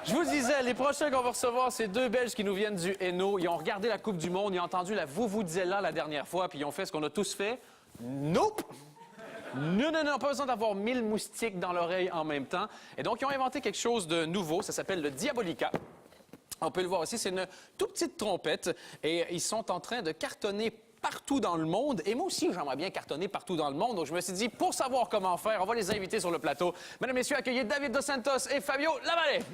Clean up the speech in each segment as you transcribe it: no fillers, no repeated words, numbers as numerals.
Je vous le disais, les prochains qu'on va recevoir, c'est deux Belges qui nous viennent du Hainaut. Ils ont regardé la Coupe du Monde, ils ont entendu la Vuvuzela la dernière fois, puis ils ont fait ce qu'on a tous fait. Nope! Non, pas besoin d'avoir 1000 moustiques dans l'oreille en même temps. Et donc, ils ont inventé quelque chose de nouveau, ça s'appelle le Diabolica. On peut le voir aussi, c'est une toute petite trompette et ils sont en train de cartonner partout dans le monde. Et moi aussi, j'aimerais bien cartonner partout dans le monde. Donc, je me suis dit, pour savoir comment faire, on va les inviter sur le plateau. Mesdames et messieurs, accueillez David Dos Santos et Fabio Lavallée.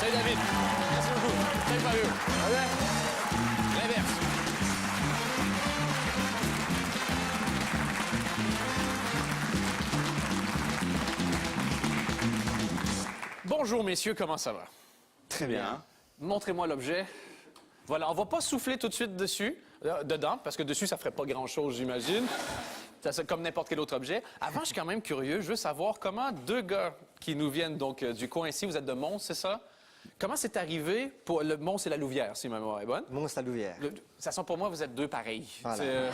Salut David. Merci beaucoup. Salut Fabio. L'inverse. Bonjour messieurs, comment ça va? Très bien. Montrez-moi l'objet. Voilà, on va pas souffler tout de suite dedans, parce que dessus, ça ferait pas grand-chose, j'imagine. C'est comme n'importe quel autre objet. Avant, je suis quand même curieux, je veux savoir comment deux gars qui nous viennent donc du coin ici, vous êtes de Mons, c'est ça? Comment c'est arrivé pour le Mons et la Louvière, si ma mémoire est bonne? Mons la Louvière. De toute façon, pour moi, vous êtes deux pareils. Voilà.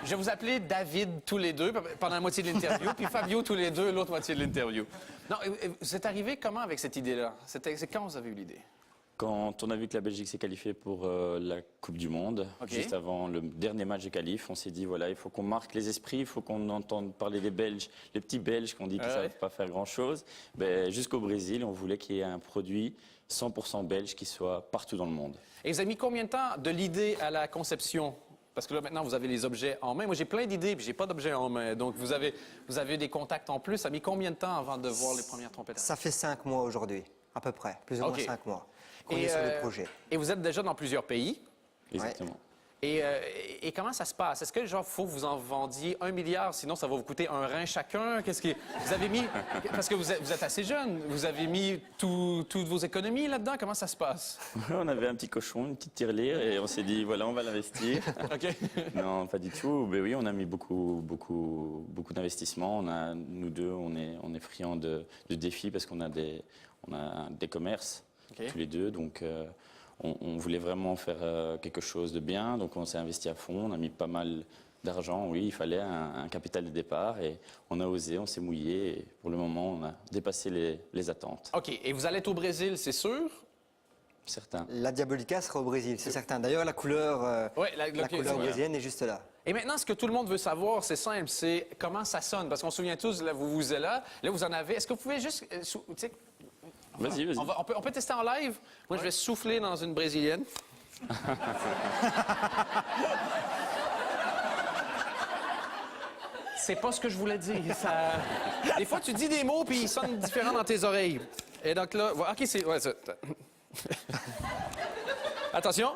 Je vais vous appeler David tous les deux pendant la moitié de l'interview, puis Fabio tous les deux l'autre moitié de l'interview. Non, vous êtes arrivé comment avec cette idée-là? C'est quand vous avez eu l'idée? Quand on a vu que la Belgique s'est qualifiée pour la Coupe du Monde, juste avant le dernier match de qualif, on s'est dit, voilà, il faut qu'on marque les esprits, il faut qu'on entende parler des Belges, les petits Belges qu'on dit qu'ils ne savent pas faire grand-chose. Ben, jusqu'au Brésil, on voulait qu'il y ait un produit 100% belge qui soit partout dans le monde. Et vous avez mis combien de temps de l'idée à la conception? Parce que là, maintenant, vous avez les objets en main. Moi, j'ai plein d'idées, puis j'ai pas d'objets en main. Donc, vous avez des contacts en plus. Ça a mis combien de temps avant de voir les premières trompettes? Ça fait 5 mois aujourd'hui, à peu près. Plus ou moins 5 mois qu'on est sur le projet. Et vous êtes déjà dans plusieurs pays. Exactement. Et comment ça se passe? Est-ce que, genre, faut que vous en vendiez 1 milliard, sinon ça va vous coûter un rein chacun? Vous avez mis... Parce que vous êtes assez jeune, vous avez mis toutes vos économies là-dedans? Comment ça se passe? On avait un petit cochon, une petite tirelire, et on s'est dit, voilà, on va l'investir. OK. Non, pas du tout. Mais oui, on a mis beaucoup d'investissements. Nous deux, on est friands de défis parce qu'on a des commerces, tous les deux. Donc, on voulait vraiment faire quelque chose de bien. Donc, on s'est investi à fond. On a mis pas mal d'argent. Oui, il fallait un capital de départ. Et on a osé, on s'est mouillé. Et pour le moment, on a dépassé les attentes. OK. Et vous allez être au Brésil, c'est sûr? Certains. La Diabolica sera au Brésil, c'est certain. D'ailleurs, la couleur, la couleur brésilienne est juste là. Et maintenant, ce que tout le monde veut savoir, c'est simple, c'est comment ça sonne. Parce qu'on se souvient tous, là, vous êtes là, vous en avez. Est-ce que vous pouvez juste... Vas-y. On peut tester en live? Moi, je vais souffler dans une brésilienne. C'est pas ce que je voulais dire. Ça... Des fois, tu dis des mots, puis ils sonnent différents dans tes oreilles. Et donc là... OK, c'est... Ouais, ça... Attention.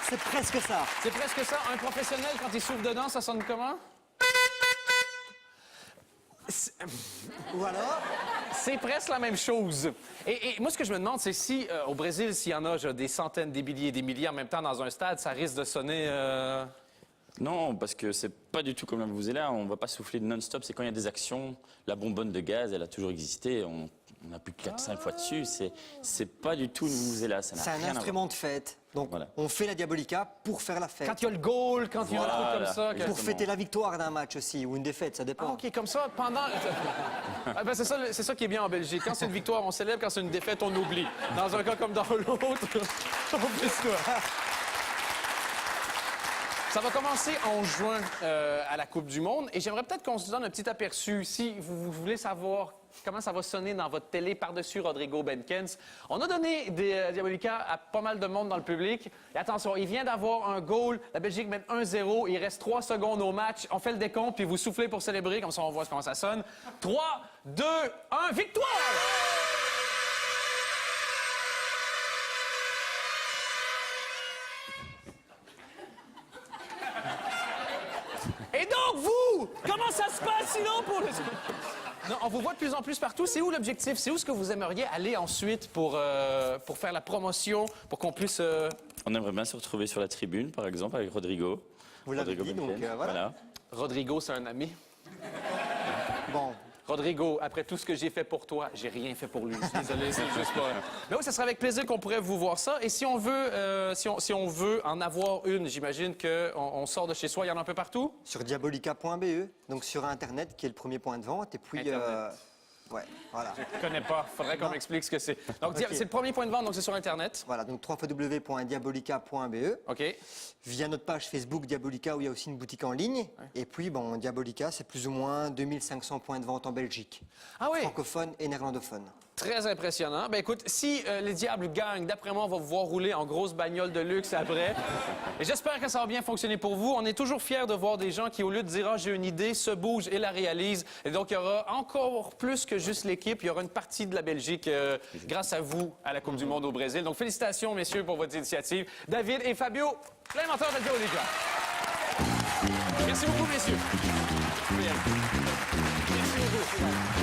C'est presque ça. C'est presque ça. Un professionnel, quand il souffle dedans, ça sonne comment? Voilà. C'est presque la même chose. Et moi, ce que je me demande, c'est si, au Brésil, s'il y en a des centaines, des milliers et des milliers en même temps dans un stade, ça risque de sonner... Non, parce que c'est pas du tout comme la Vuvuzela. On va pas souffler non-stop. C'est quand il y a des actions. La bonbonne de gaz, elle a toujours existé. On a plus de 4-5 fois dessus. C'est pas du tout une Vuvuzela. C'est un instrument de fête. Donc, on fait la Diabolica pour faire la fête. Quand il y a le goal, quand il y a un truc comme ça. Pour fêter la victoire d'un match aussi, ou une défaite, ça dépend. Ah, OK, comme ça, pendant... Ben, c'est ça qui est bien en Belgique. Quand c'est une victoire, on célèbre. Quand c'est une défaite, on oublie. Dans un cas comme dans l'autre, on oublie ça. Ça va commencer en juin à la Coupe du Monde. Et j'aimerais peut-être qu'on se donne un petit aperçu. Si vous voulez savoir comment ça va sonner dans votre télé par-dessus Rodrigo Benkens, on a donné des Diabolica à pas mal de monde dans le public. Et attention, il vient d'avoir un goal. La Belgique mène 1-0. Il reste 3 secondes au match. On fait le décompte, puis vous soufflez pour célébrer. Comme ça, on voit comment ça sonne. 3, 2, 1, victoire! Et donc, vous, comment ça se passe sinon pour le... Non, on vous voit de plus en plus partout. C'est où l'objectif? C'est où ce que vous aimeriez aller ensuite pour faire la promotion, pour qu'on puisse... On aimerait bien se retrouver sur la tribune, par exemple, avec Rodrigo. Vous l'avez dit, donc voilà. Rodrigo, c'est un ami. Bon, Rodrigo, après tout ce que j'ai fait pour toi, j'ai rien fait pour lui. Désolé, c'est juste pas... Mais oui, ça serait avec plaisir qu'on pourrait vous voir ça. Et si on veut, si on veut en avoir une, j'imagine qu'on sort de chez soi, il y en a un peu partout? Sur diabolica.be, donc sur Internet, qui est le premier point de vente. Et puis, ouais, voilà. Je connais pas. Faudrait qu'on m'explique ce que c'est. Donc, Okay. c'est le premier point de vente, donc c'est sur Internet. Voilà, donc www.diabolica.be. OK. Via notre page Facebook Diabolica, où il y a aussi une boutique en ligne. Ouais. Et puis, bon, Diabolica, c'est plus ou moins 2500 points de vente en Belgique. Ah oui? Francophones et néerlandophones. Très impressionnant. Ben écoute, si les Diables gagnent, d'après moi, on va vous voir rouler en grosse bagnole de luxe après. Et j'espère que ça va bien fonctionner pour vous. On est toujours fiers de voir des gens qui, au lieu de dire « Ah, j'ai une idée », se bougent et la réalisent. Et donc, il y aura encore plus que juste l'équipe. Il y aura une partie de la Belgique grâce à vous à la Coupe du Monde au Brésil. Donc, félicitations, messieurs, pour votre initiative. David et Fabio, plein menteur de Diabolica. Merci beaucoup, messieurs. Merci beaucoup.